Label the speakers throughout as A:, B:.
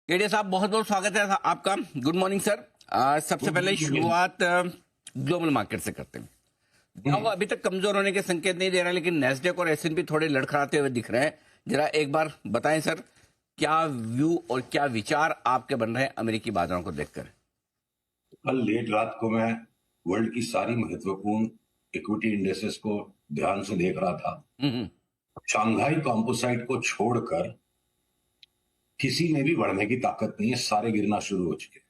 A: केडिया साहब, बहुत बहुत स्वागत है आपका। Good morning sir. सबसे पहले शुरुआत ग्लोबल मार्केट से करते हैं। डाउ अभी तक कमजोर होने के संकेत नहीं दे रहा, लेकिन नेस्डेक और एसएनपी थोड़े लड़खड़ाते हुए दिख रहे हैं। जरा एक बार बताएं सर, क्या व्यू और क्या विचार आपके बन रहे हैं अमेरिकी बाजारों को देखकर?
B: कल लेट रात को मैं वर्ल्ड की सारी महत्वपूर्ण इक्विटी इंडेक्सेस को ध्यान से देख रहा था।
A: हम्म।
B: शंघाई कॉम्पोसाइट को छोड़कर किसी में भी बढ़ने की ताकत नहीं है, सारे गिरना शुरू हो चुके हैं।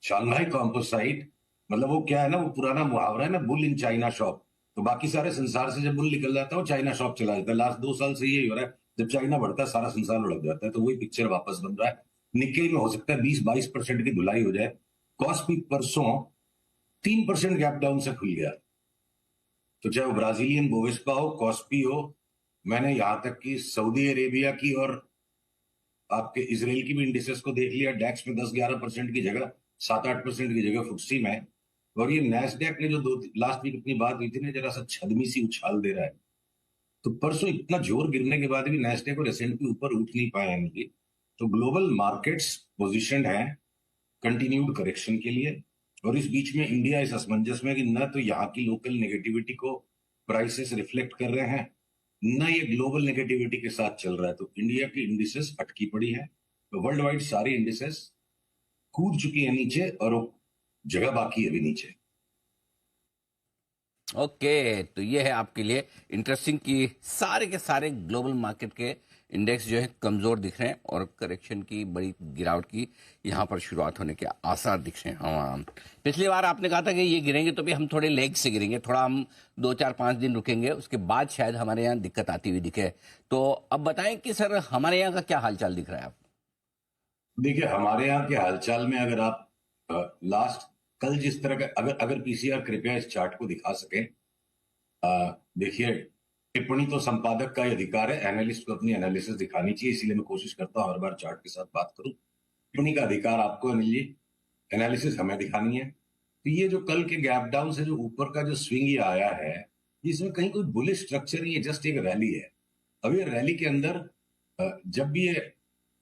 B: शंघाई कॉम्पोसाइट मतलब वो क्या है ना, वो पुराना मुहावरा है ना, बुल इन चाइना शॉप। तो बाकी सारे संसार से जब बुल निकल जाता है वो चाइना शॉप चला जाता है। लास्ट 2 साल से यही हो रहा है, जब चाइना बढ़ता है सारा संसार लुढ़क जाता है। तो वही पिक्चर वापस बन रहा है। निक्केई में हो सकता है 20-22% की धुलाई हो जाए। कॉस्पी परसों 3% गैप डाउन से खुल गया। तो चाहे वो ब्राजीलियन बोवेस्पा हो, कॉस्पी हो, मैंने यहां तक कि सऊदी अरेबिया की और आपके इसराइल की भी इंडिसेस को देख लिया। डैक्स में 10-11% की जगह 7-8% की जगह फुटसी में। और ये नैस्डैक ने जो लास्ट वीक अपनी बात हुई थी ना, जरा सा छदमी सी उछाल दे रहा है। तो परसों इतना जोर गिरने के बाद भी नैस्डैक और एसएनपी ऊपर उठ नहीं पाए हैं। तो ग्लोबल मार्केट्स पोजिशन है कंटिन्यूड करेक्शन के लिए। और इस बीच में इंडिया इस असमंजस में कि न तो यहाँ की लोकल नेगेटिविटी को प्राइसेस रिफ्लेक्ट कर रहे हैं, न ये ग्लोबल नेगेटिविटी के साथ चल रहा है। तो इंडिया की इंडिसेस अटकी पड़ी है। तो वर्ल्ड वाइड सारी इंडिसेस कूद चुकी है नीचे और जगह बाकी है अभी नीचे।
A: ओके, तो ये है आपके लिए इंटरेस्टिंग कि सारे के सारे ग्लोबल मार्केट के इंडेक्स जो है कमजोर दिख रहे हैं और करेक्शन की बड़ी गिरावट की यहाँ पर शुरुआत होने के आसार दिख रहे हैं। हाँ, पिछली बार आपने कहा था कि ये गिरेंगे तो भी हम थोड़े लेग से गिरेंगे, थोड़ा हम 2-4-5 दिन रुकेंगे, उसके बाद शायद हमारे यहाँ दिक्कत आती हुई दिखे। तो अब बताएं कि सर हमारे यहाँ का क्या हालचाल दिख रहा है आप?
B: देखिए, हमारे यहाँ के हालचाल में अगर आप लास्ट कल जिस तरह का अगर अगर पीसीआर कृपया इस चार्ट को दिखा सके। देखिए, टिप्पणी तो संपादक का ही अधिकार है, एनालिस्ट को अपनी एनालिसिस दिखानी चाहिए, इसीलिए मैं कोशिश करता हूं हर बार चार्ट के साथ बात करूं। टिप्पणी का अधिकार आपको अनिल जी, एनालिसिस हमें दिखानी है। तो ये जो कल के गैप डाउन से जो ऊपर का जो स्विंग ये आया है, इसमें कहीं कोई बुलिश स्ट्रक्चर नहीं है, जस्ट एक रैली है। अब ये रैली के अंदर जब भी ये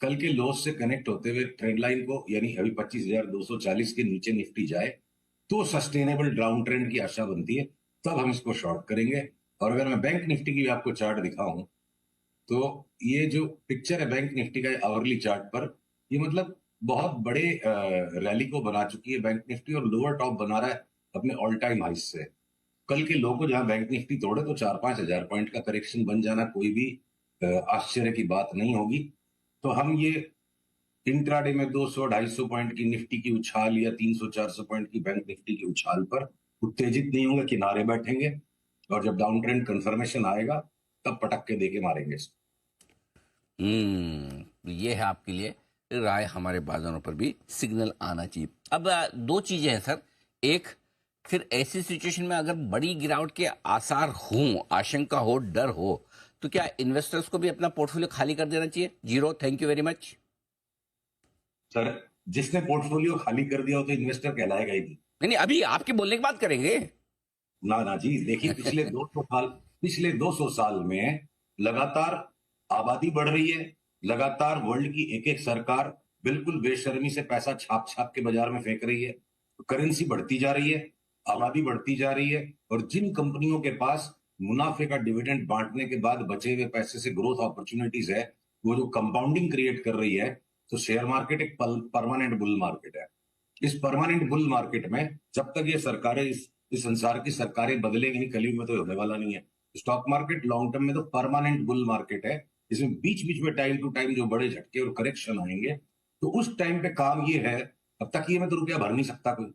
B: कल के लोस से कनेक्ट होते हुए ट्रेंड लाइन को, यानी अभी 25,240 के नीचे निफ्टी जाए तो सस्टेनेबल डाउन ट्रेंड की आशा बनती है, तब हम इसको शॉर्ट करेंगे। और अगर मैं बैंक निफ्टी की आपको चार्ट दिखाऊं, तो ये जो पिक्चर है बैंक निफ्टी का आवरली चार्ट पर, ये मतलब बहुत बड़े रैली को बना चुकी है बैंक निफ्टी, और लोअर टॉप बना रहा है अपने ऑल टाइम हाइस से। कल के लो को जहां बैंक निफ्टी तोड़े तो 4-5 हजार पॉइंट का करेक्शन बन जाना कोई भी आश्चर्य की बात नहीं होगी। तो हम ये इंट्राडे में 200-250 पॉइंट की निफ्टी की उछाल या 300-400 पॉइंट की बैंक निफ्टी की उछाल पर उत्तेजित नहीं होंगे, किनारे बैठेंगे, और जब डाउन ट्रेंड कंफर्मेशन आएगा तब पटक के देके मारेंगे।
A: ये है आपके लिए राय, हमारे बाजारों पर भी सिग्नल आना चाहिए। अब दो चीजें हैं सर। एक, फिर ऐसी सिचुएशन में अगर बड़ी गिरावट के आसार हों, आशंका हो, डर हो, तो क्या इन्वेस्टर्स को भी अपना पोर्टफोलियो खाली कर देना चाहिए? Zero, thank you very much.
B: Sir, जिसने पोर्टफोलियो खाली कर दिया हो तो इन्वेस्टर कहलाएगा ही नहीं।
A: नहीं नहीं, अभी आपके बोलने की बात करेंगे।
B: ना ना जी, देखिए पिछले 200 साल में लगातार आबादी बढ़ रही है। लगातार वर्ल्ड की एक एक सरकार बिल्कुल बेशर्मी से पैसा छाप छाप के बाजार में फेंक रही है। करेंसी बढ़ती जा रही है, आबादी बढ़ती जा रही है, और जिन कंपनियों के पास मुनाफे का डिविडेंड बांटने के बाद बचे हुए पैसे से ग्रोथ अपॉर्चुनिटीज है, वो जो कंपाउंडिंग क्रिएट कर रही है। तो शेयर मार्केट एक परमानेंट बुल मार्केट है। इस परमानेंट बुल मार्केट में जब तक ये सरकारें इस संसार की सरकारें बदलेंगी नहीं, कलयुग में तो होने वाला नहीं है। स्टॉक मार्केट लॉन्ग टर्म में तो परमानेंट बुल मार्केट है। इसमें बीच बीच में टाइम टू टाइम जो बड़े झटके और करेक्शन आएंगे, तो उस टाइम पे काम ये है। अब तकिए में तो रुपया भर नहीं सकता कोई।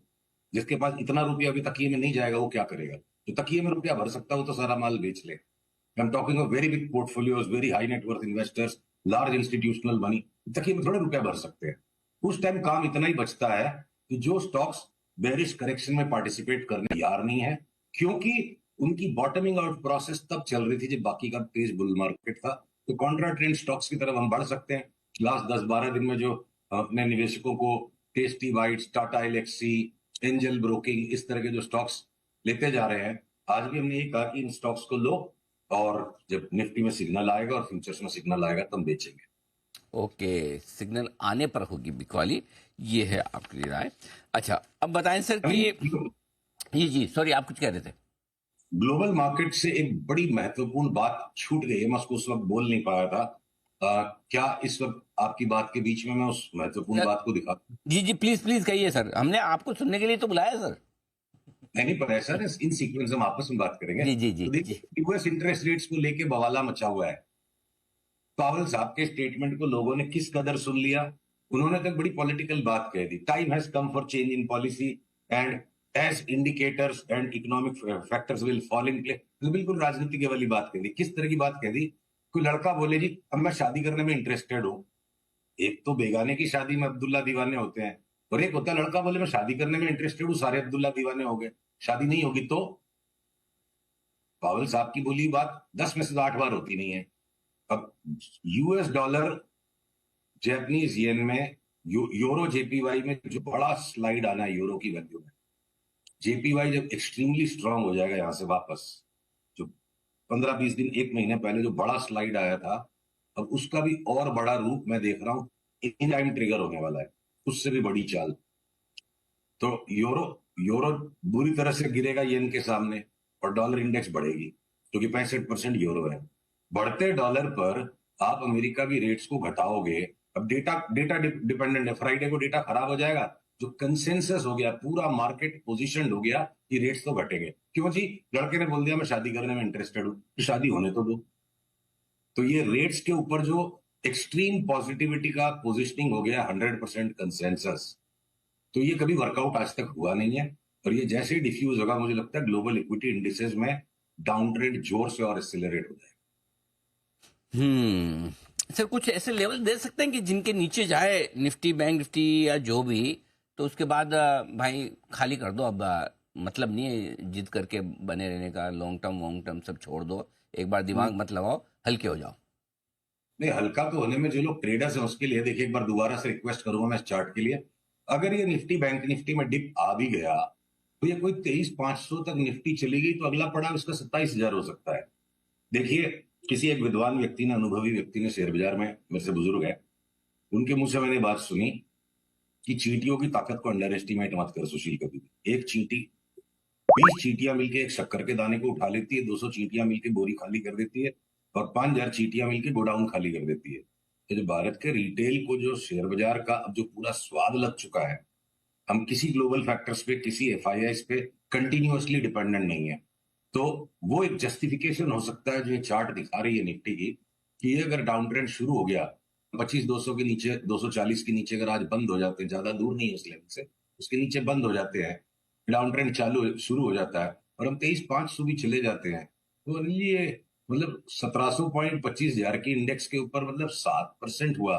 B: जिसके पास इतना रुपया अभी तकिए में नहीं जाएगा वो क्या करेगा? जो तकिए में रुपया भर सकता हो तो सारा माल बेच ले। I am talking of very big portfolios, very high net worth investors, large institutional money. तकिए में थोड़े रुपया भर सकते हैं। उस टाइम काम इतना ही बचता है कि जो स्टॉक्स बेरिश करेक्शन में पार्टिसिपेट करने तैयार नहीं है, क्योंकि उनकी बॉटमिंग आउट प्रोसेस तब चल रही थी जब बाकी का तेज बुल मार्केट था। तो कॉन्ट्रा ट्रेंड स्टॉक्स की तरफ हम बढ़ सकते हैं। लास्ट 10-12 दिन में जो अपने निवेशकों को Tasty Bites, Tata Elxsi, Angel Broking, इस तरह के जो स्टॉक्स लेते जा रहे हैं, आज भी हमने ये कहा कि इन स्टॉक्स को लो, और जब निफ्टी में सिग्नल आएगा और फ्यूचर्स में सिग्नल आएगा तो हम बेचेंगे।
A: ओके, सिग्नल आने पर होगी बिकवाली, ये है आपकी राय। अच्छा, अब बताएं सर कि जी सॉरी, आप कुछ कह रहे थे।
B: ग्लोबल मार्केट से एक बड़ी महत्वपूर्ण बात छूट गई है, मैं उसको उस वक्त बोल नहीं पाया था। क्या इस वक्त आपकी बात के बीच में मैं उस महत्वपूर्ण बात को दिखा?
A: जी जी, प्लीज प्लीज कहिए सर, हमने आपको सुनने के लिए तो बुलाया सर।
B: नहीं पर ऐसा ना, इन सीक्वेंस हम आपस में बात करेंगे।
A: जी जी जी
B: तो
A: जी।
B: देखिए, यूएस इंटरेस्ट रेट्स को लेके बवाला मचा हुआ है। पावेल साहब के स्टेटमेंट को लोगों ने किस कदर सुन लिया। उन्होंने तो एक बड़ी पॉलिटिकल बात कह दी, time has come for change in policy and age indicators and economic factors will fall in place. बिल्कुल राजनीति वाली बात कह दी। किस तरह की बात कह दी? कोई लड़का बोले जी अब मैं शादी करने में इंटरेस्टेड हूं। एक तो बेगाने की शादी में अब्दुल्ला दीवाने होते हैं, और एक होता है लड़का बोले मैं शादी करने में इंटरेस्टेड हूं, सारे अब्दुल्ला दीवाने हो गए। शादी नहीं होगी तो? पावेल साहब की बोली बात 10 में से तो 8 बार होती नहीं है। अब यूएस डॉलर जैपनीज येन में, यूरो जेपीवाई में जो बड़ा स्लाइड आना है यूरो की वैल्यू में, जेपीवाई जब एक्सट्रीमली स्ट्रांग हो जाएगा यहां से वापस, जो 15-20 दिन 1 महीने पहले जो बड़ा स्लाइड आया था, अब उसका भी और बड़ा रूप मैं देख रहा हूं, इन टाइम ट्रिगर होने वाला है, उससे भी बड़ी चाल। तो यूरो यूरो बुरी तरह से गिरेगा येन के सामने, और डॉलर इंडेक्स बढ़ेगी, क्योंकि 65% यूरो है। बढ़ते डॉलर पर आप अमेरिका की रेट्स को घटाओगे। अब डेटा डेटा डिपेंडेंट है, फ्राइडे को डेटा खराब हो जाएगा, जो कंसेंसस हो गया, पूरा मार्केट पोजिशन हो गया कि रेट्स तो घटेंगे। क्यों जी? लड़के ने बोल दिया मैं शादी करने में इंटरेस्टेड हूं, तो शादी होने तो दो। तो ये रेट्स के ऊपर जो एक्सट्रीम पॉजिटिविटी का पोजिशनिंग हो गया, 100% कंसेंसस, तो ये कभी वर्कआउट आज तक हुआ नहीं है। और ये जैसे ही डिफ्यूज होगा, मुझे लगता है ग्लोबल इक्विटी इंडिसेस में डाउन ट्रेंड जोर से और एक्सिलरेट हो जाएगा।
A: सर, कुछ ऐसे लेवल दे सकते हैं कि जिनके नीचे जाए निफ्टी, बैंक निफ्टी या जो भी, तो उसके बाद भाई खाली कर दो अब, मतलब नहीं है जिद करके बने रहने का, लॉन्ग टर्म वॉन्ग टर्म सब छोड़ दो, एक बार दिमाग मत लगाओ, हल्के हो जाओ।
B: नहीं, हल्का तो होने में जो लोग ट्रेडर्स हैं उसके लिए देखिए, एक बार दोबारा से रिक्वेस्ट करूंगा मैं इस चार्ट के लिए, अगर ये निफ्टी बैंक निफ्टी में डिप आ भी गया, तो ये कोई 23,500 तक निफ्टी चली गई, तो अगला पड़ाव इसका 27,000 हो सकता है। देखिए, किसी एक विद्वान व्यक्ति ने, अनुभवी व्यक्ति ने, शेयर बाजार में मेरे से बुजुर्ग है, उनके मुंह से मैंने बात सुनी कि चींटियों की ताकत को अंडर एस्टिमेट मत कर सुशील कभी भी। एक चींटी 20 चींटियां मिलकर एक शक्कर के दाने को उठा लेती है, 200 चींटियां मिलकर बोरी खाली कर देती है, और 5,000 चींटियां मिलकर गोडाउन खाली कर देती है। तो जो भारत के रिटेल को जो शेयर बाजार का अब जो पूरा स्वाद लग चुका है, हम किसी ग्लोबल फैक्टर्स पे, किसी एफआईआईस पे कंटिन्यूअसली डिपेंडेंट नहीं है। तो वो एक जस्टिफिकेशन हो सकता है जो ये चार्ट दिखा रही है निफ्टी की, कि ये अगर डाउन ट्रेंड शुरू हो गया, 25,200 के नीचे, 240 के नीचे अगर आज बंद हो जाते हैं, ज्यादा दूर नहीं है उस लेवल से, उसके नीचे बंद हो जाते हैं, डाउन ट्रेंड चालू शुरू हो जाता है, और हम 23,500 भी चले जाते हैं, तो ये मतलब 1700 पॉइंट 25,000 की इंडेक्स के ऊपर मतलब 7% हुआ।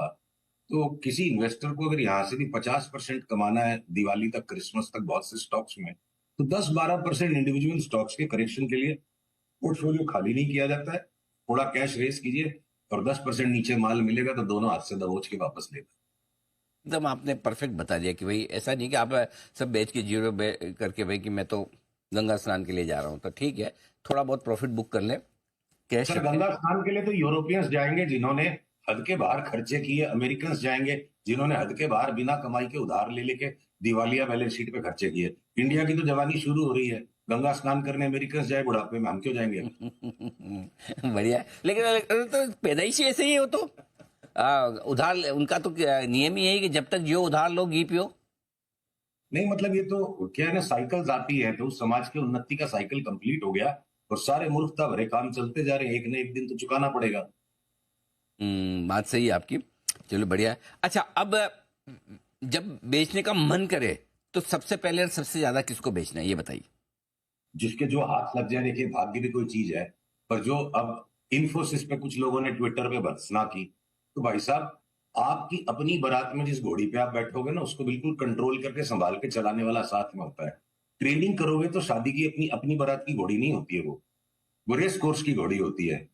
B: तो किसी इन्वेस्टर को अगर यहां से भी 50% कमाना है दिवाली तक, क्रिसमस तक, बहुत से स्टॉक्स में, तो 10-12% इंडिविजुअल स्टॉक्स के करेक्शन के लिए पोर्टफोलियो खाली नहीं किया जाता है। थोड़ा कैश रेस कीजिए, और 10% नीचे माल मिलेगा तो दोनों हाथ से दबोच के वापस लेगा।
A: एकदम आपने परफेक्ट बता दिया कि भाई ऐसा नहीं कि आप सब बेच के जीरो करके भाई कि मैं तो गंगा स्नान के लिए जा रहा हूँ, तो ठीक है, थोड़ा बहुत प्रॉफिट बुक कर ले, कैश
B: सर,
A: रखें।
B: गंगा स्नान के लिए तो यूरोपियंस जाएंगे जिन्होंने हद के बाहर खर्चे किए, अमेरिकन जाएंगे जिन्होंने हद के बाहर बिना कमाई के उधार ले लेके दिवालिया बैलेंस शीट पे खर्चे किए। इंडिया की तो जवानी शुरू हो रही है, गंगा स्नान करने अमेरिकन जाए बुढ़ापे में, हम क्यों जाएंगे?
A: बढ़िया है। लेकिन तो पैदाइशी ऐसे ही हो तो, उधार उनका तो नियम ही है कि जब तक जियो उधार लो घी पियो।
B: नहीं मतलब ये तो क्या है ना, साइकिल्स आती है, तो उस समाज की उन्नति का साइकिल कंप्लीट हो गया, और सारे मूर्खता भरे काम चलते जा रहे हैं, एक न एक दिन तो चुकाना पड़ेगा।
A: बात सही है आपकी। चलो बढ़िया है। अच्छा, अब जब बेचने का मन करे तो सबसे पहले और सबसे ज्यादा किसको बेचना है, ये बताइए।
B: जिसके जो हाथ लग जाए, देखिए भाग्य भी कोई चीज है, पर जो अब इन्फोसिस पे कुछ लोगों ने ट्विटर पे भर्त्सना की, तो भाई साहब, आपकी अपनी बारात में जिस घोड़ी पे आप बैठोगे ना, उसको बिल्कुल कंट्रोल करके संभाल के चलाने वाला साथ में होता है। ट्रेनिंग करोगे तो शादी की अपनी अपनी बारात की घोड़ी नहीं होती है, वो रेस कोर्स की घोड़ी होती है।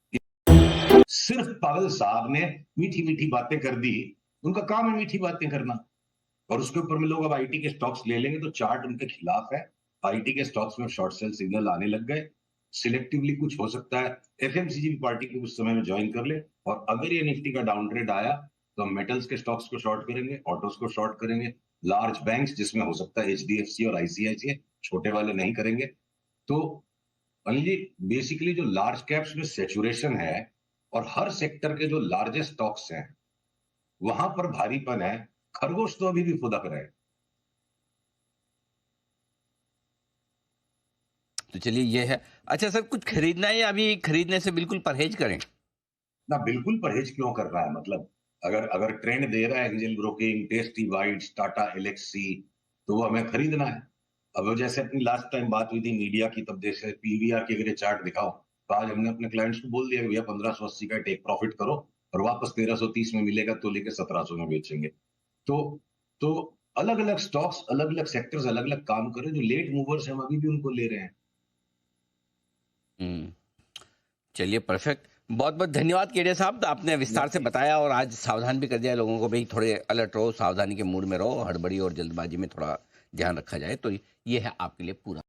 B: सिर्फ पागल साहब ने मीठी मीठी बातें कर दी, उनका काम है मीठी बातें करना, और उसके ऊपर में लोग अब आईटी के स्टॉक्स ले लेंगे, तो चार्ट उनके खिलाफ है। आईटी के स्टॉक्स में शॉर्ट सेल सिग्नल आने लग गए, सिलेक्टिवली कुछ हो सकता है। एफएमसीजी भी पार्टी को कुछ समय में ज्वाइन कर ले, और अगर ये निफ्टी का डाउन ट्रेड आया, तो हम मेटल्स के स्टॉक्स को शॉर्ट करेंगे, ऑटोस को शॉर्ट करेंगे, लार्ज बैंक्स जिसमें हो सकता है एचडीएफसी और आईसीआईसीआई, छोटे वाले नहीं करेंगे। तो अनिल जी, बेसिकली जो लार्ज कैप्स में सेचुरेशन है और हर सेक्टर के जो लार्जेस्ट स्टॉक्स हैं वहां पर भारीपन है। खरगोश तो अभी भी फुदक रहे हैं।
A: तो चलिए ये है। अच्छा सर, कुछ खरीदना है या अभी खरीदने से बिल्कुल परहेज करें?
B: ना बिल्कुल परहेज क्यों कर रहा है, मतलब अगर अगर ट्रेंड दे रहा है Angel Broking, Tasty Bites, Tata Elxsi, तो वो हमें खरीदना है। अब जैसे अपनी लास्ट टाइम बात हुई थी मीडिया की, तब जैसे पीवीआर की अगर चार्ट दिखाओ तो आज हमने अपने क्लाइंट्स को बोल दिया कि भैया 1580 का टेक प्रॉफिट करो और वापस 1330 में मिलेगा तो लेके 1700 में बेचेंगे। तो तो अलग अलग स्टॉक्स, अलग अलग सेक्टर्स अलग अलग काम कर रहे हैं। जो लेट मूवर्स हैं हम अभी भी उनको ले रहे हैं।
A: हम्म, चलिए परफेक्ट। बहुत बहुत धन्यवाद केडिया साहब, तो आपने विस्तार से बताया और आज सावधान भी कर दिया लोगों को, भाई थोड़े अलर्ट रहो, सावधानी के मूड में रहो, हड़बड़ी और जल्दबाजी में थोड़ा ध्यान रखा जाए। तो ये है आपके लिए पूरा